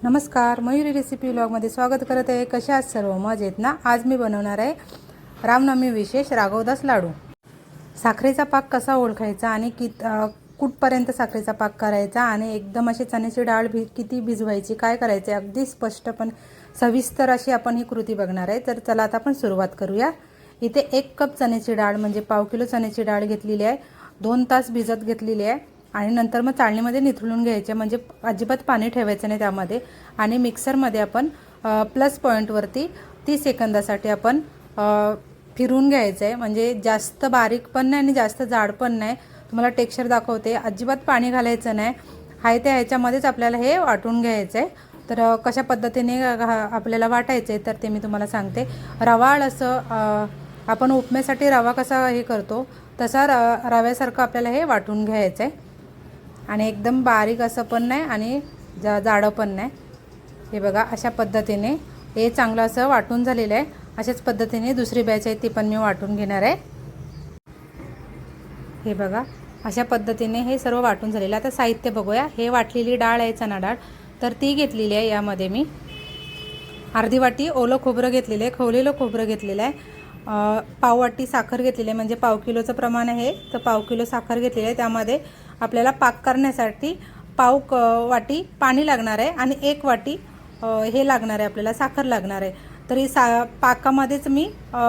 नमस्कार, मयुरी रेसिपी व्लॉगमध्ये स्वागत करत आहे। कशा आहात सर्व? मजेत ना? आज मी बनवणार आहे रामनवमी विशेष राघवदास लाडू। साखरेचा पाक कसा ओळखायचा आणि कुठपर्यंत साखरेचा पाक करायचा आणि एकदम अशी चण्याची डाळ किती भिजवायची, काय करायचे, अगदी स्पष्ट पण सविस्तर अशी आपण ही कृती बघणार आहे। तर चला आता आपण सुरुवात करूया। इथे 1 कप चण्याची डाळ म्हणजे पाव किलो चण्याची डाळ घेतलेली आहे, 2 तास भिजत घेतलेली आहे आणि नंतर मग चाळणीमध्ये निथळून घ्यायचे, म्हणजे अजिबात पाणी ठेवायचं नाही त्यामध्ये। आणि मिक्सरमध्ये आपण प्लस पॉईंटवरती 30 सेकंदासाठी आपण फिरवून घ्यायचं आहे, म्हणजे जास्त बारीक पण नाही आणि जास्त जाड पण नाही। तुम्हाला टेक्स्चर दाखवते, अजिबात पाणी घालायचं नाही, हाय त्या ह्याच्यामध्येच आपल्याला हे वाटून घ्यायचं आहे। तर कशा पद्धतीने आपल्याला वाटायचं आहे तर ते मी तुम्हाला सांगते। रवाळ असं आपण उपम्यासाठी रवा कसा हे करतो तसा रव्यासारखं आपल्याला हे वाटून घ्यायचं आहे आणि एकदम बारीक असं पण नाही आणि जाडं पण नाही। हे बघा अशा पद्धतीने हे चांगलं असं वाटून झालेलं आहे। अशाच पद्धतीने दुसरी बॅच आहे ती पण मी वाटून घेणार आहे। हे बघा अशा पद्धतीने हे सर्व वाटून झालेलं आहे। आता साहित्य बघूया। हे वाटलेली डाळ आहे, चणा डाळ, तर ती घेतलेली आहे। यामध्ये मी अर्धी वाटी ओलं खोबरं घेतलेलं आहे, खवलेलं खोबरं घेतलेलं आहे, पाव वाटी साखर घेतलेली आहे, म्हणजे पाव किलोचं प्रमाण आहे तर पाव किलो साखर घेतलेली आहे। त्यामध्ये आपल्याला पाक करण्यासाठी पाव वाटी पाणी लागणार आहे आणि 1 वाटी हे लागणार आहे, आपल्याला साखर लागणार आहे। तरी पाकामध्येच मी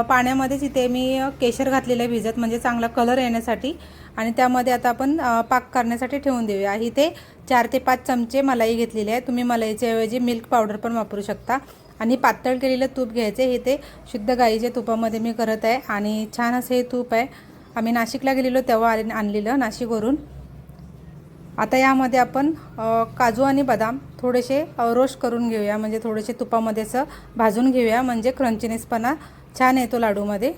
पाण्यामध्येच इथे मी केशर घातलेलं आहे भिजत, म्हणजे चांगला कलर येण्यासाठी। आणि त्यामध्ये आता आपण पाक करण्यासाठी ठेवून देऊया। इथे 4 ते 5 चमचे मलाई घेतलेली आहे, तुम्ही मलाईच्या ऐवजी मिल्क पावडर पण वापरू शकता। आणि पातळ केलेलं तूप घ्यायचे, हे ते शुद्ध गाईच्या तुपामध्ये मी करत आहे आणि छान असं हे तूप आहे। आम्ही नाशिकला गेलेलो तेव्हा आणलेलं नाशिकवरून। आता यामध्ये आपण काजू आणि बदाम थोडेसे रोस्ट करून घेऊया, म्हणजे थोडेसे तुपामध्ये असं भाजून घेऊया, म्हणजे क्रंचीनेसपणा छान येतो लाडूमध्ये।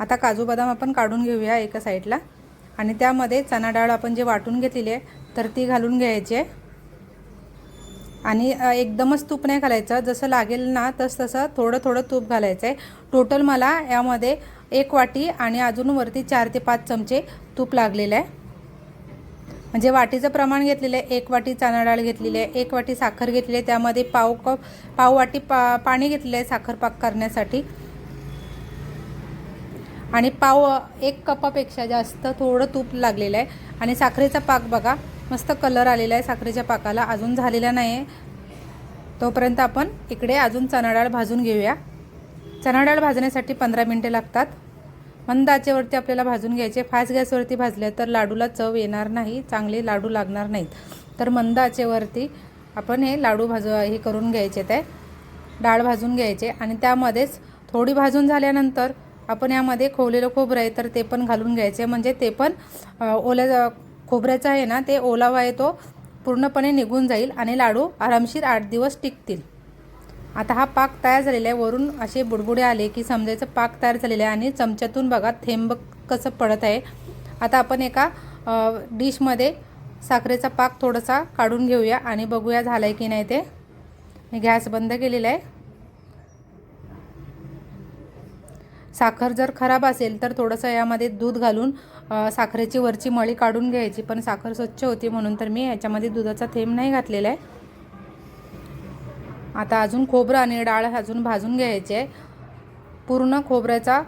आता काजू बदाम आपण काढून घेऊया एका साईडला आणि त्यामध्ये चणा डाळ आपण जे वाटून घेतलेली आहे तर ती घालून घ्यायची आहे। आणि एकदमच तूप नाही घालायचं, जसं लागेल ना तसं थोडं थोडं तूप घालायचं आहे। टोटल मला यामध्ये 1 वाटी आणि अजून वरती 4 ते 5 चमचे तूप लागलेलं आहे, म्हणजे वाटीचं प्रमाण घेतलेलं आहे। 1 वाटी चणा डाळ घेतलेली आहे, 1 वाटी साखर घेतली आहे, त्यामध्ये पाव वाटी पाणी घेतलेलं आहे साखर पाक करण्यासाठी आणि 1 कपापेक्षा जास्त थोडं तूप लागलेलं आहे। आणि साखरेचा पाक बघा मस्त कलर आलेला आहे साखरेच्या पाकाला, अजून झालेला नाही आहे। तोपर्यंत आपण इकडे अजून चणा डाळ भाजून घेऊया। चणा डाळ भाजण्यासाठी 15 मिनिटे लागतात। मंद आचेवरती आपल्याला भाजून घ्यायचे, फास्ट गॅसवरती भाजले तर लाडूला चव येणार नाही, चांगले लाडू लागणार नाहीत। तर मंद आचेवरती आपण हे लाडू हे करून घ्यायचे, ते डाळ भाजून घ्यायचे। आणि त्यामध्येच थोडी भाजून झाल्यानंतर आपण यामध्ये खोवलेलं खोबरं आहे तर ते पण घालून घ्यायचे, म्हणजे ते पण ओल्या खोबऱ्याचा आहे ना, ते ओलावा आहे तो पूर्णपणे निघून जाईल आणि लाडू आरामशीर 8 दिवस टिकतील। आता हा पाक तयार झालेला आहे, वरून असे बुडबुडे आले की समजायचं पाक तयार झालेला आहे आणि चमच्यातून बघा थेंब कसं पडत आहे। आता आपण एका डिशमध्ये साखरेचा पाक थोडासा काढून घेऊया आणि बघूया झालं आहे की नाही ते। मी गॅस बंद केलेला आहे। साखर जर खराब असेल तर थोडंसं यामध्ये दूध घालून साखरेची वरची मळी काढून घ्यायची, पण साखर स्वच्छ होती म्हणून तर मी याच्यामध्ये दुधाचा थेंब नाही घातलेला आहे। आता अजून खोबरं आणि डाळ अजून भाजून घ्यायचे आहे। पूर्ण खोबऱ्याचा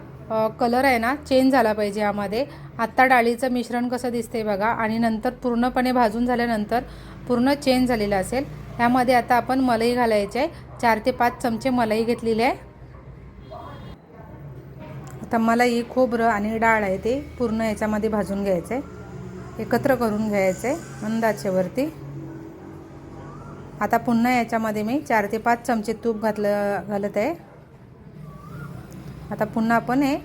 कलर आहे ना चेंज झाला पाहिजे यामध्ये। आत्ता डाळीचं मिश्रण कसं दिसते बघा, आणि नंतर पूर्णपणे भाजून झाल्यानंतर पूर्ण चेंज झालेलं असेल। यामध्ये आता आपण मलाई घालायचे आहे, 4 ते 5 चमचे मलाई घेतलेली आहे। आता मलाई, खोबरं आणि डाळ आहे ते पूर्ण याच्यामध्ये भाजून घ्यायचं आहे, एकत्र करून घ्यायचं आहे मंद आचेवरती। आता पुन्हा याच्यामध्ये मी 4 ते 5 चमचे तूप घालत आहे। आता पुन्हा आपण हे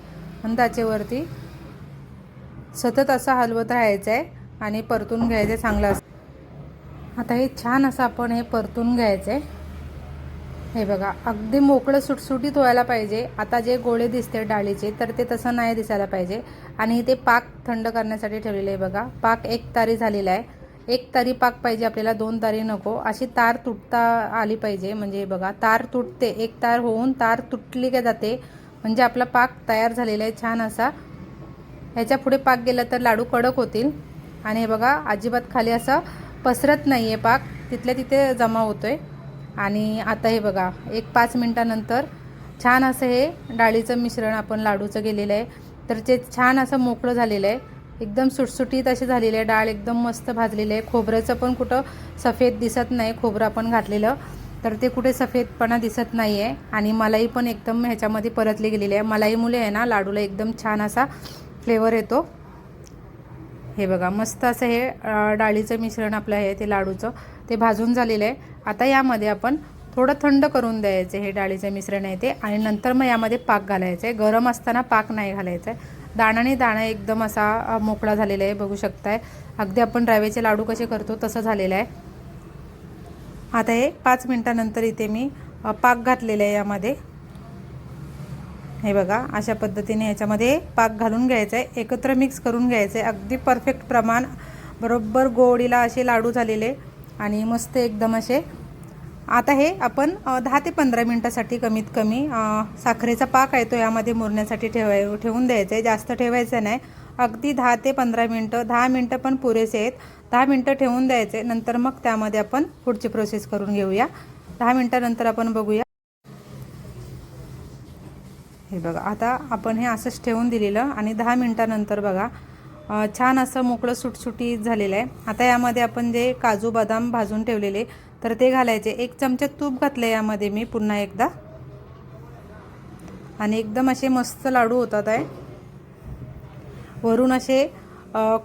मंद आचेवरती सतत असं हलवत राहायचं आहे आणि परतून घ्यायचं चांगलं असं। आता हे छान असं आपण हे परतून घ्यायचं आहे। हे बघा अगदी मोकळं सुटसुटीत व्हायला पाहिजे। आता जे गोळे दिसते डाळीचे तर ते तसं नाही दिसायला पाहिजे। आणि ते पाक थंड करण्यासाठी ठेवलेले आहे बघा। पाक 1 तारी झालेला आहे, 1 तारी पाक पाहिजे आपल्याला, 2 तारी नको। अशी तार तुटता आली पाहिजे, म्हणजे बघा तार तुटते, 1 तार होऊन तार तुटली का जाते, म्हणजे आपला पाक तयार झालेला आहे छान असा। ह्याच्या पुढे पाक गेला तर लाडू कडक होतील। आणि हे बघा अजिबात खाली असं पसरत नाही आहे पाक, तिथल्या तिथे जमा होतो आहे. आणि आता हे बघा, एक 5 मिनटानंतर छान असं हे डाळीचं मिश्रण आपण लाडूचं केलेलं आहे. तर ते छान असं मोकळं झालेलं आहे, एकदम सुटसुटीत असे झालेले आहे. डाळ एकदम मस्त भाजलेली आहे. खोबऱ्याचं पण कुठं सफेद दिसत नाही, खोबरं आपण घातलेलं तर ते कुठे सफेदपणा दिसत नाही आहे. आणि मलाई पण एकदम ह्याच्यामध्ये परतली गेलेली आहे. मलाईमुळे आहे ना लाडूला एकदम छान असा फ्लेवर येतो. हे बघा, मस्त असं हे डाळीचं मिश्रण आपलं आहे ते लाडूचं, ते भाजून झालेलं आहे. आता यामध्ये आपण थोडं थंड करून द्यायचं हे डाळीचं मिश्रण आहे ते, आणि नंतर मग यामध्ये पाक घालायचं आहे. गरम असताना पाक नाही घालायचा आहे. दाणाने दाणा एकदम असा मोकळा झालेला आहे, बघू शकताय. अगदी आपण रव्याचे लाडू कसे करतो तसं झालेलं आहे. आता हे 5 मिनटानंतर इथे मी पाक घातलेला आहे यामध्ये. हे बघा, अशा पद्धतीने ह्याच्यामध्ये पाक घालून घ्यायचा आहे, एकत्र मिक्स करून घ्यायचं आहे. अगदी परफेक्ट प्रमाण, बरोबर गोडीला असे लाडू झालेले आणि मस्त एकदम असे. आता हे आपण 10 ते 15 मिनटासाठी कमीत कमी साखरेचा पाक आहे तो यामध्ये मुरण्यासाठी ठेवून द्यायचा आहे. जास्त ठेवायचं नाही, अगदी 10 ते 15 मिनटं, 10 मिनटं पण पुरेसे आहेत. 10 मिनटं ठेवून द्यायचे, नंतर मग त्यामध्ये आपण पुढची प्रोसेस करून घेऊया. 10 मिनटानंतर आपण बघूया. हे बघा, आता आपण हे असंच ठेवून दिलेलं आणि 10 मिनटानंतर बघा छान असं मोकळं सुटसुटीत झालेलं आहे. आता यामध्ये आपण जे काजू बदाम भाजून ठेवलेले तर ते घालायचे. 1 चमचा तूप घातलं यामध्ये मी पुन्हा एकदा, आणि एकदम असे मस्त लाडू होतात आहे. वरून असे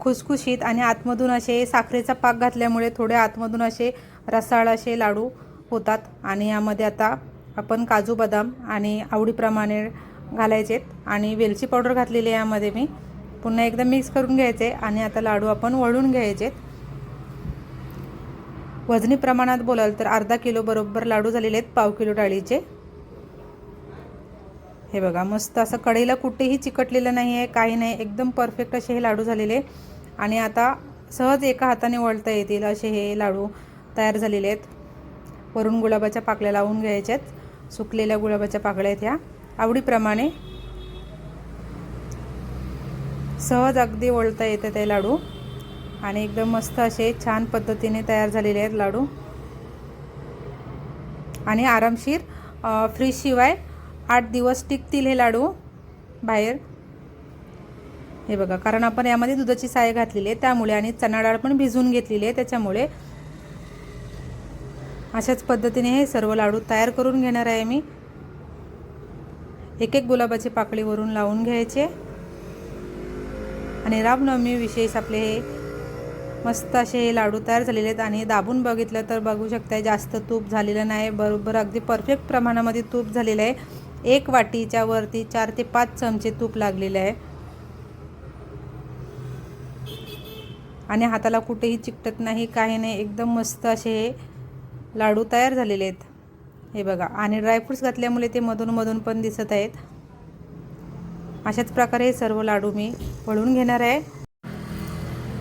खुसखुशीत आणि आतमधून असे साखरेचा पाक घातल्यामुळे थोडे आतमधून असे रसाळ असे लाडू होतात. आणि यामध्ये आता आपण काजू बदाम आणि आवडीप्रमाणे घालायचेत, आणि वेलची पावडर घातलेली आहे यामध्ये मी. पुन्हा एकदा मिक्स करून घ्यायचे आणि आता लाडू आपण वळून घ्यायचेत. वजनी प्रमाणात बोलाल तर अर्धा किलो बरोबर लाडू झालेले आहेत, पाव किलो डाळीचे. हे बघा, मस्त असं कढईला कुठेही चिकटलेलं नाही आहे, काही नाही, एकदम परफेक्ट असे हे लाडू झालेले. आणि आता सहज एका हाताने वळता येतील असे हे लाडू तयार झालेले आहेत. वरून गुलाबाच्या पाकळ्या लावून घ्यायच्यात, सुकलेल्या गुलाबाच्या पाकळ्या आहेत ह्या, आवडीप्रमाणे सहज अगदी वळता येतात ते लाडू. आणि एकदम मस्त असे छान पद्धतीने तयार झालेले आहेत लाडू. आणि आरामशीर फ्रीजशिवाय 8 दिवस टिकतील हे लाडू बाहेर. हे बघा, कारण आपण यामध्ये दुधाची साय घातलेली आहे त्यामुळे, आणि चणा डाळ पण भिजवून घेतलेली आहे त्याच्यामुळे. अशाच पद्धतीने हे सर्व लाडू तयार करून घेणार आहे मी. एक एक गुलाबाची पाकळी वरून लावून घ्यायचे. आणि रामनवमी विशेष आपले हे मस्त असे हे लाडू तयार झालेले आहेत. आणि दाबून बघितलं तर बघू शकता जास्त तूप झालेलं नाही, बरोबर अगदी परफेक्ट प्रमाणामध्ये तूप झालेलं आहे. 1 वाटीच्या वरती 4 ते 5 चमचे तूप लागलेले आहे. आणि हाताला कुठेही चिकटत नाही, काही नाही, एकदम मस्त असे हे लाडू तयार झालेले आहेत. हे बघा, आणि ड्रायफ्रूट्स घातल्यामुळे ते मधून मधून पण दिसत आहेत. अशाच प्रकारे हे सर्व लाडू मी वळून घेणार आहे.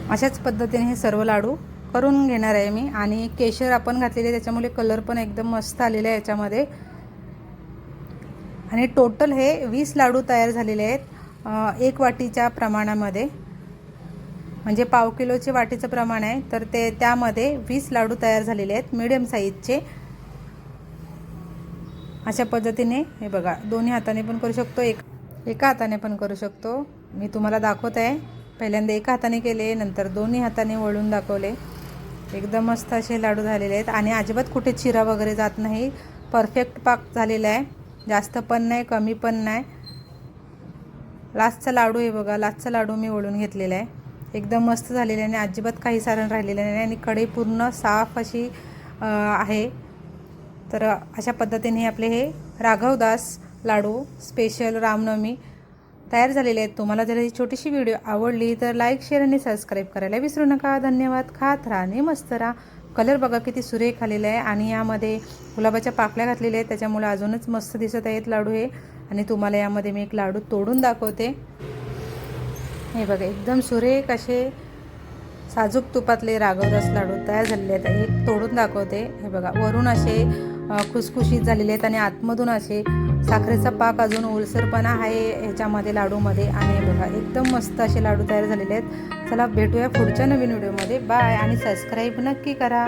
अशाच पद्धतीने हे सर्व लाडू करून घेणार आहे मी. आणि केशर आपण घातलेले त्याच्यामुळे कलर पण एकदम मस्त आलेला आहे याच्यामध्ये. आणि टोटल हे 20 लाडू तयार झालेले आहेत 1 वाटीच्या प्रमाणामध्ये, म्हणजे पाव किलोचे वाटीचं प्रमाण आहे तर ते त्यामध्ये 20 लाडू तयार झालेले आहेत मीडियम साईजचे. अशा पद्धतीने हे बघा, दोन्ही हाताने पण करू शकतो, एका हाताने पण करू शकतो. मी तुम्हाला दाखवत आहे, पहिल्यांदा एका हाताने केले, नंतर दोन्ही हाताने वळून दाखवले. एकदम मस्त असे लाडू झालेले आहेत. आणि अजिबात कुठे चिरा वगैरे जात नाही, परफेक्ट पाक झालेला आहे, जास्त पण नाही कमी पण नाही. लास्टचा लाडू हे बघा, लास्टचा लाडू मी वळून घेतलेला आहे, एकदम मस्त झालेलं आहे आणि अजिबात काही सारण राहिलेलं नाही. आणि कढई पूर्ण साफ अशी आहे. तर अशा पद्धतीने आपले हे राघवदास लाडू स्पेशल रामनवमी तयार झालेले आहेत. तुम्हाला जर ही छोटीशी व्हिडिओ आवडली तर लाईक, शेअर आणि सबस्क्राईब करायला विसरू नका. धन्यवाद. खात राहा आणि मस्त राहा. कलर बघा किती सुरेख आलेला आहे. आणि यामध्ये गुलाबाच्या पाकळ्या घातलेल्या आहेत त्याच्यामुळे अजूनच मस्त दिसत आहेत लाडू हे. आणि तुम्हाला यामध्ये मी एक लाडू तोडून दाखवते. हे बघा, एकदम सुरेख असे साजूक तुपातले राघवदास लाडू तयार झालेले आहेत. एक तोडून दाखवते. हे बघा, वरून असे खुसखुशीत झालेले आहेत आणि आतमधून असे साखरेचा पाक अजून ओलसरपणा आहे ह्याच्यामध्ये लाडूमध्ये. आणि बघा एकदम मस्त असे लाडू तयार झालेले आहेत. चला भेटूया पुढच्या नवीन व्हिडिओमध्ये. बाय आणि सबस्क्राईब नक्की करा.